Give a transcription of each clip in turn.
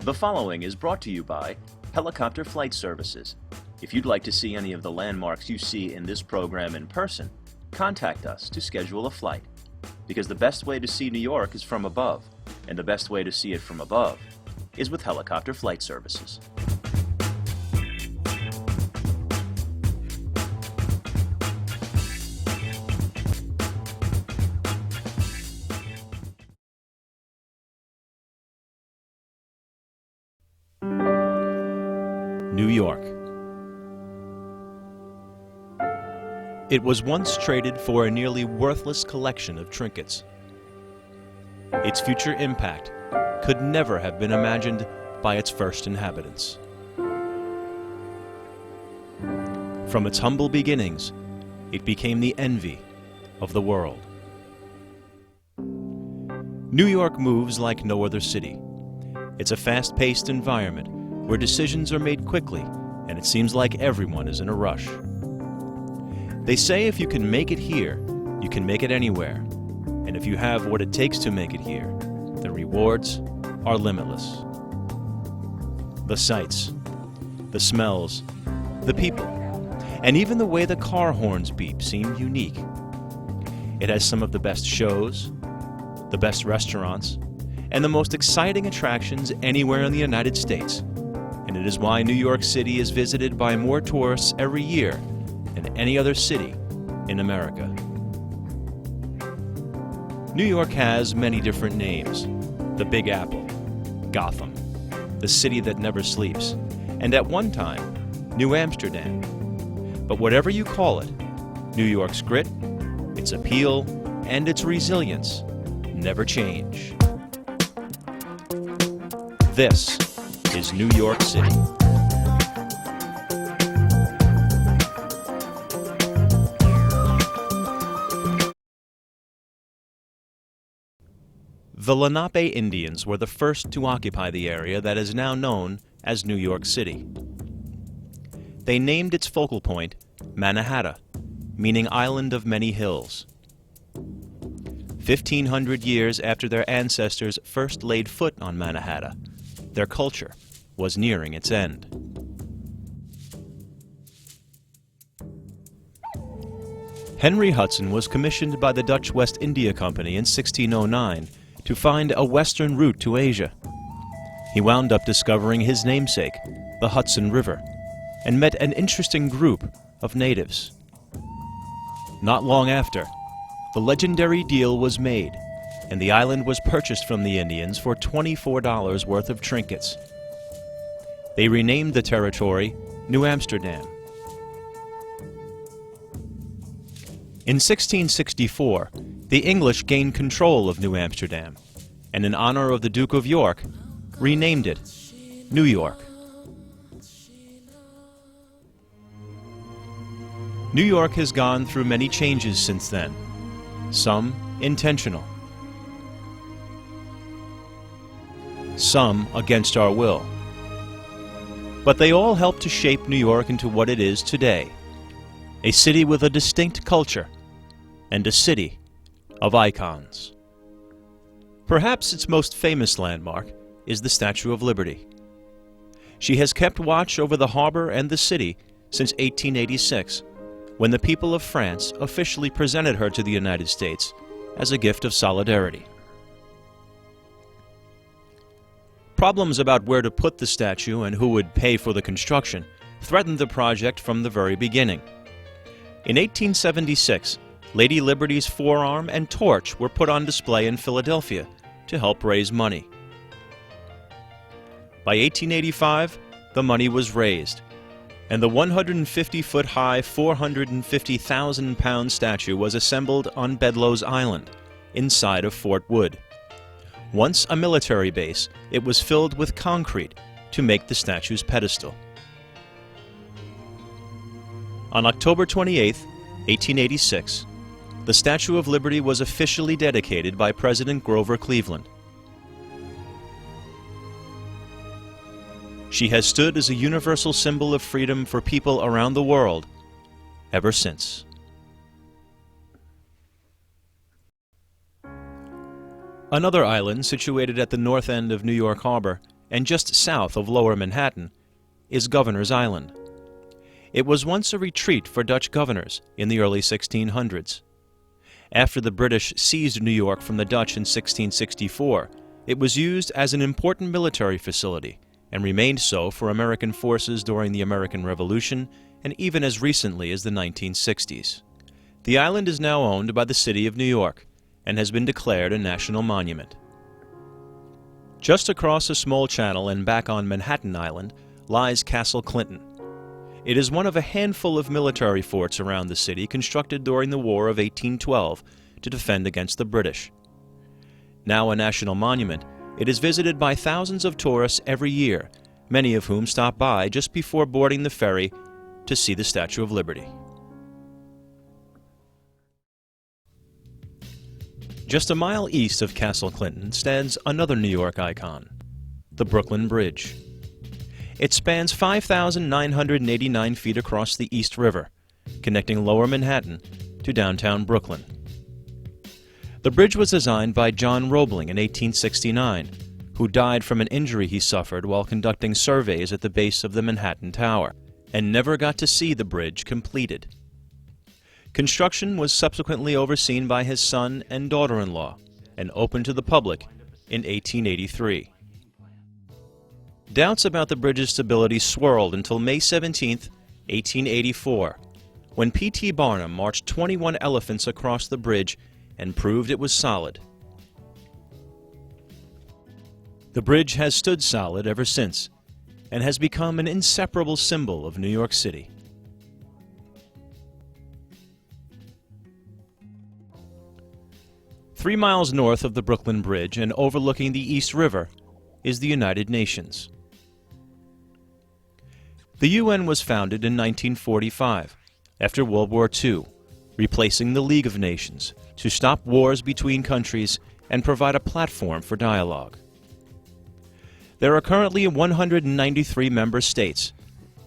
The following is brought to you by Helicopter Flight Services. If you'd like to see any of the landmarks you see in this program in person, contact us to schedule a flight. Because the best way to see New York is from above, and the best way to see it from above is with Helicopter Flight Services. New York. It was once traded for a nearly worthless collection of trinkets. Its future impact could never have been imagined by its first inhabitants. From its humble beginnings, it became the envy of the world. New York moves like no other city. It's a fast-paced environment where decisions are made quickly, and it seems like everyone is in a rush. They say if you can make it here, you can make it anywhere. And if you have what it takes to make it here, the rewards are limitless. The sights, the smells, the people, and even the way the car horns beep seem unique. It has some of the best shows, the best restaurants, and the most exciting attractions anywhere in the United States. And it is why New York City is visited by more tourists every year than any other city in America. New York has many different names: the Big Apple, Gotham, the city that never sleeps, and at one time, New Amsterdam. But whatever you call it, New York's grit, its appeal, and its resilience never change. This is New York City. The Lenape Indians were the first to occupy the area that is now known as New York City. They named its focal point Mannahatta, meaning Island of Many Hills. 1,500 years after their ancestors first laid foot on Mannahatta, their culture was nearing its end. Henry Hudson was commissioned by the Dutch West India Company in 1609 to find a western route to Asia. He wound up discovering his namesake, the Hudson River, and met an interesting group of natives. Not long after, the legendary deal was made, and the island was purchased from the Indians for $24 worth of trinkets. They renamed the territory New Amsterdam. In 1664, the English gained control of New Amsterdam, and in honor of the Duke of York, renamed it New York. New York has gone through many changes since then, some intentional, some against our will. But they all help to shape New York into what it is today, a city with a distinct culture and a city of icons. Perhaps its most famous landmark is the Statue of Liberty. She has kept watch over the harbor and the city since 1886, when the people of France officially presented her to the United States as a gift of solidarity. Problems about where to put the statue and who would pay for the construction threatened the project from the very beginning. In 1876, Lady Liberty's forearm and torch were put on display in Philadelphia to help raise money. By 1885, the money was raised, and the 150-foot-high, 450,000-pound statue was assembled on Bedloe's Island, inside of Fort Wood. Once a military base, it was filled with concrete to make the statue's pedestal. On October 28, 1886, the Statue of Liberty was officially dedicated by President Grover Cleveland. She has stood as a universal symbol of freedom for people around the world ever since. Another island situated at the north end of New York Harbor and just south of Lower Manhattan, is Governor's Island. It was once a retreat for Dutch governors in the early 1600s. After the British seized New York from the Dutch in 1664, it was used as an important military facility and remained so for American forces during the American Revolution and even as recently as the 1960s. The island is now owned by the city of New York and has been declared a national monument. Just across a small channel and back on Manhattan Island lies Castle Clinton. It is one of a handful of military forts around the city constructed during the War of 1812 to defend against the British. Now a national monument, it is visited by thousands of tourists every year, many of whom stop by just before boarding the ferry to see the Statue of Liberty. Just a mile east of Castle Clinton stands another New York icon, the Brooklyn Bridge. It spans 5,989 feet across the East River, connecting Lower Manhattan to downtown Brooklyn. The bridge was designed by John Roebling in 1869, who died from an injury he suffered while conducting surveys at the base of the Manhattan Tower, and never got to see the bridge completed. Construction was subsequently overseen by his son and daughter-in-law, and opened to the public in 1883. Doubts about the bridge's stability swirled until May 17, 1884, when P.T. Barnum marched 21 elephants across the bridge and proved it was solid. The bridge has stood solid ever since and has become an inseparable symbol of New York City. Three miles north of the Brooklyn Bridge and overlooking the East River is the United Nations. The UN was founded in 1945, after World War II, replacing the League of Nations to stop wars between countries and provide a platform for dialogue. There are currently 193 member states.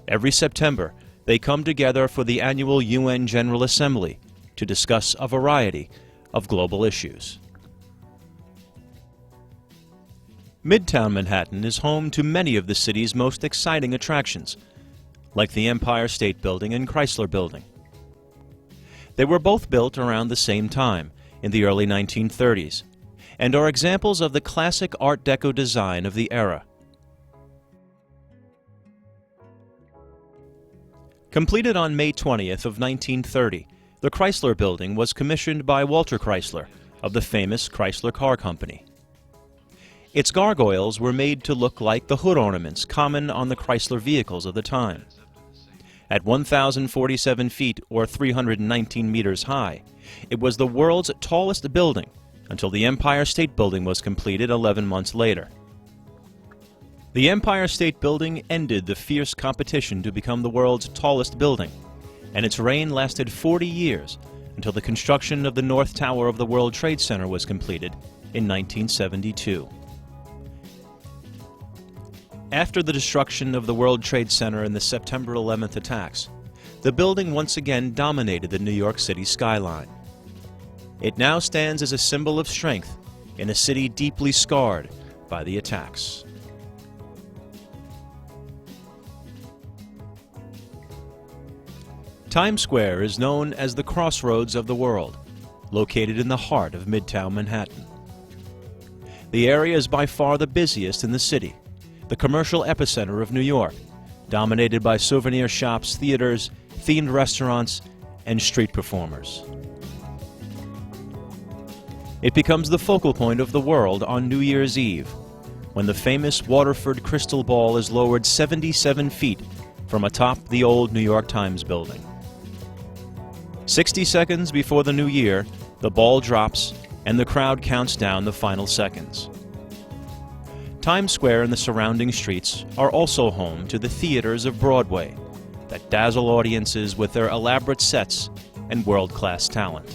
Every September, they come together for the annual UN General Assembly to discuss a variety of global issues. Midtown Manhattan is home to many of the city's most exciting attractions, like the Empire State Building and Chrysler Building. They were both built around the same time, in the early 1930s, and are examples of the classic Art Deco design of the era. Completed on May 20th of 1930, the Chrysler Building was commissioned by Walter Chrysler of the famous Chrysler Car Company. Its gargoyles were made to look like the hood ornaments common on the Chrysler vehicles of the time. At 1,047 feet, or 319 meters high, it was the world's tallest building until the Empire State Building was completed 11 months later. The Empire State Building ended the fierce competition to become the world's tallest building, and its reign lasted 40 years until the construction of the North Tower of the World Trade Center was completed in 1972. After the destruction of the World Trade Center in the September 11th attacks, the building once again dominated the New York City skyline. It now stands as a symbol of strength in a city deeply scarred by the attacks. Times Square is known as the crossroads of the world, located in the heart of Midtown Manhattan. The area is by far the busiest in the city, the commercial epicenter of New York, dominated by souvenir shops, theaters, themed restaurants, and street performers. It becomes the focal point of the world on New Year's Eve, when the famous Waterford crystal ball is lowered 77 feet from atop the old New York Times building. 60 seconds before the new year, the ball drops and the crowd counts down the final seconds. Times Square and the surrounding streets are also home to the theaters of Broadway that dazzle audiences with their elaborate sets and world-class talent.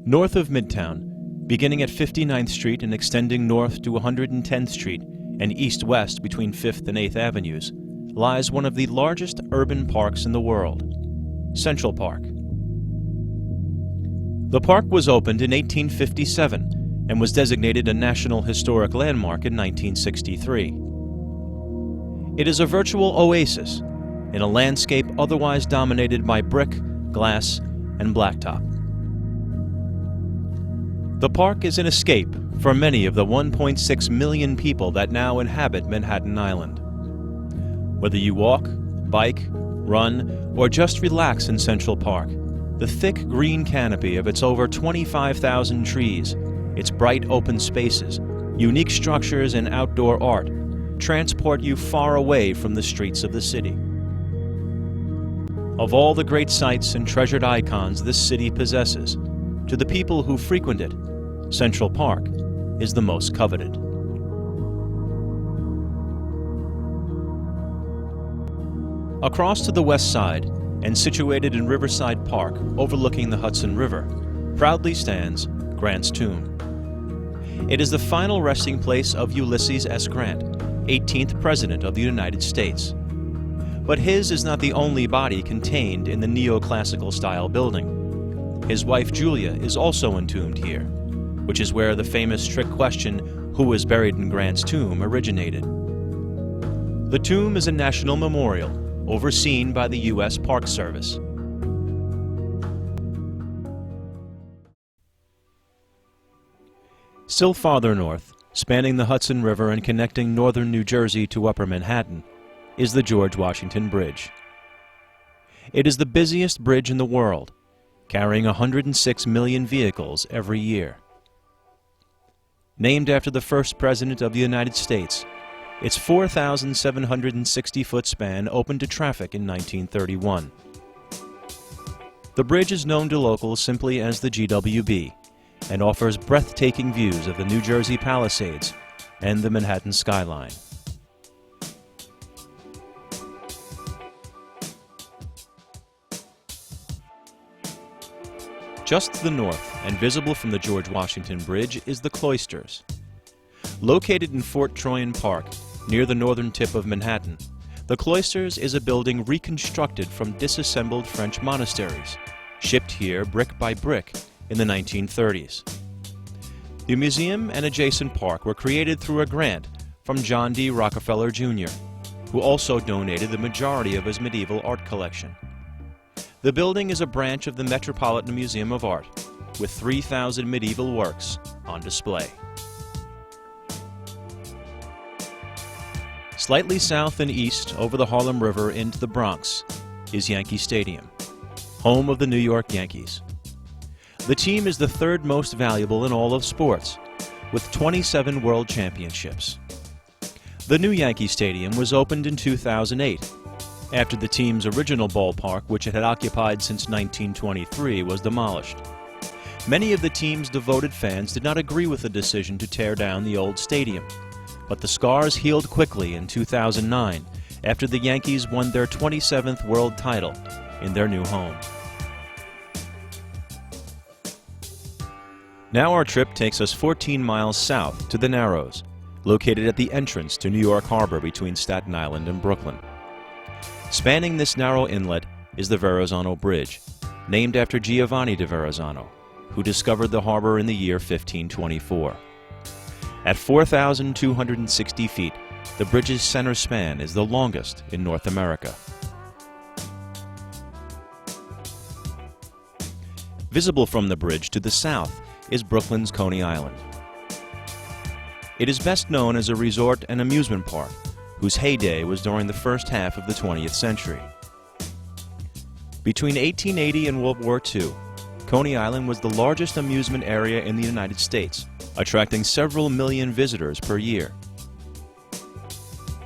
North of Midtown, beginning at 59th Street and extending north to 110th Street and east-west between 5th and 8th Avenues, lies one of the largest urban parks in the world, Central Park. The park was opened in 1857 and was designated a National Historic Landmark in 1963. It is a virtual oasis in a landscape otherwise dominated by brick, glass, and blacktop. The park is an escape for many of the 1.6 million people that now inhabit Manhattan Island. Whether you walk, bike, run, or just relax in Central Park, the thick green canopy of its over 25,000 trees, its bright open spaces, unique structures, and outdoor art transport you far away from the streets of the city. Of all the great sights and treasured icons this city possesses, to the people who frequent it, Central Park is the most coveted. Across to the west side, and situated in Riverside Park overlooking the Hudson River, proudly stands Grant's tomb. It is the final resting place of Ulysses S. Grant, 18th President of the United States. But his is not the only body contained in the neoclassical style building. His wife Julia is also entombed here, which is where the famous trick question, "Who was buried in Grant's tomb?" originated. The tomb is a national memorial overseen by the U.S. Park Service. Still farther north, spanning the Hudson River and connecting northern New Jersey to upper Manhattan, is the George Washington Bridge. It is the busiest bridge in the world, carrying 106 million vehicles every year. Named after the first President of the United States, its 4,760-foot span opened to traffic in 1931. The bridge is known to locals simply as the GWB and offers breathtaking views of the New Jersey Palisades and the Manhattan skyline. Just to the north, and visible from the George Washington Bridge, is the Cloisters. Located in Fort Tryon Park, near the northern tip of Manhattan, the Cloisters is a building reconstructed from disassembled French monasteries, shipped here brick by brick in the 1930s. The museum and adjacent park were created through a grant from John D. Rockefeller Jr., who also donated the majority of his medieval art collection. The building is a branch of the Metropolitan Museum of Art, with 3,000 medieval works on display. Slightly south and east over the Harlem River into the Bronx is Yankee Stadium, home of the New York Yankees. The team is the third most valuable in all of sports, with 27 world championships. The new Yankee Stadium was opened in 2008, after the team's original ballpark, which it had occupied since 1923, was demolished. Many of the team's devoted fans did not agree with the decision to tear down the old stadium, but the scars healed quickly in 2009 after the Yankees won their 27th world title in their new home. Now our trip takes us 14 miles south to the Narrows, located at the entrance to New York Harbor between Staten Island and Brooklyn. Spanning this narrow inlet is the Verrazano Bridge, named after Giovanni de Verrazano, who discovered the harbor in the year 1524. At 4,260 feet, the bridge's center span is the longest in North America. Visible from the bridge to the south is Brooklyn's Coney Island. It is best known as a resort and amusement park, whose heyday was during the first half of the 20th century. Between 1880 and World War II, Coney Island was the largest amusement area in the United States, attracting several million visitors per year.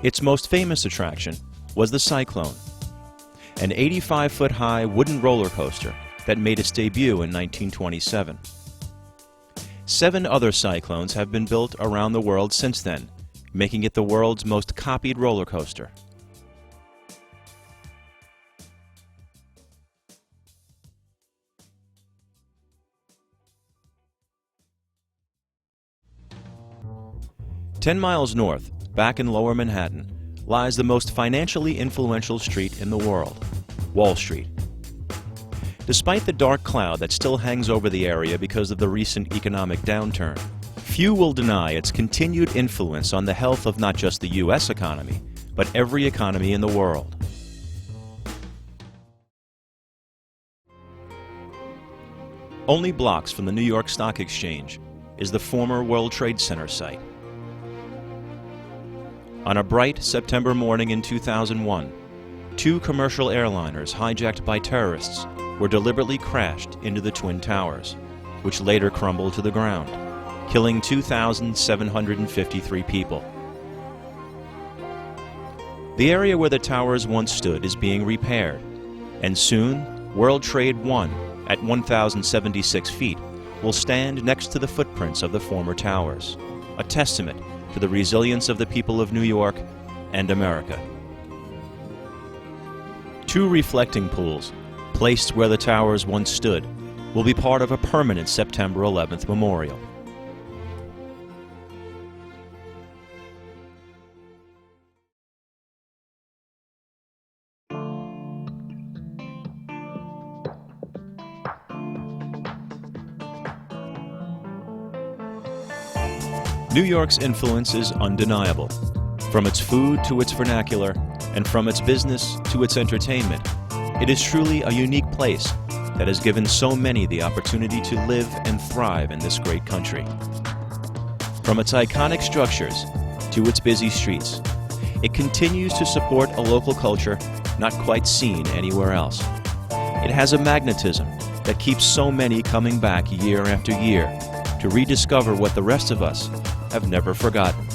Its most famous attraction was the Cyclone, an 85-foot-high wooden roller coaster that made its debut in 1927. 7 other Cyclones have been built around the world since then, making it the world's most copied roller coaster. "10 miles north, back in Lower Manhattan, lies the most financially influential street in the world, Wall Street. Despite the dark cloud that still hangs over the area because of the recent economic downturn, few will deny its continued influence on the health of not just the U.S. economy, but every economy in the world. Only blocks from the New York Stock Exchange is the former World Trade Center site. On a bright September morning in 2001, 2 commercial airliners hijacked by terrorists were deliberately crashed into the Twin Towers, which later crumbled to the ground, killing 2,753 people. The area where the towers once stood is being repaired, and soon World Trade 1 at 1,076 feet will stand next to the footprints of the former towers, a testament to the resilience of the people of New York and America. 2 reflecting pools, placed where the towers once stood, will be part of a permanent September 11th memorial. New York's influence is undeniable. From its food to its vernacular, and from its business to its entertainment, it is truly a unique place that has given so many the opportunity to live and thrive in this great country. From its iconic structures to its busy streets, it continues to support a local culture not quite seen anywhere else. It has a magnetism that keeps so many coming back year after year to rediscover what the rest of us have never forgotten.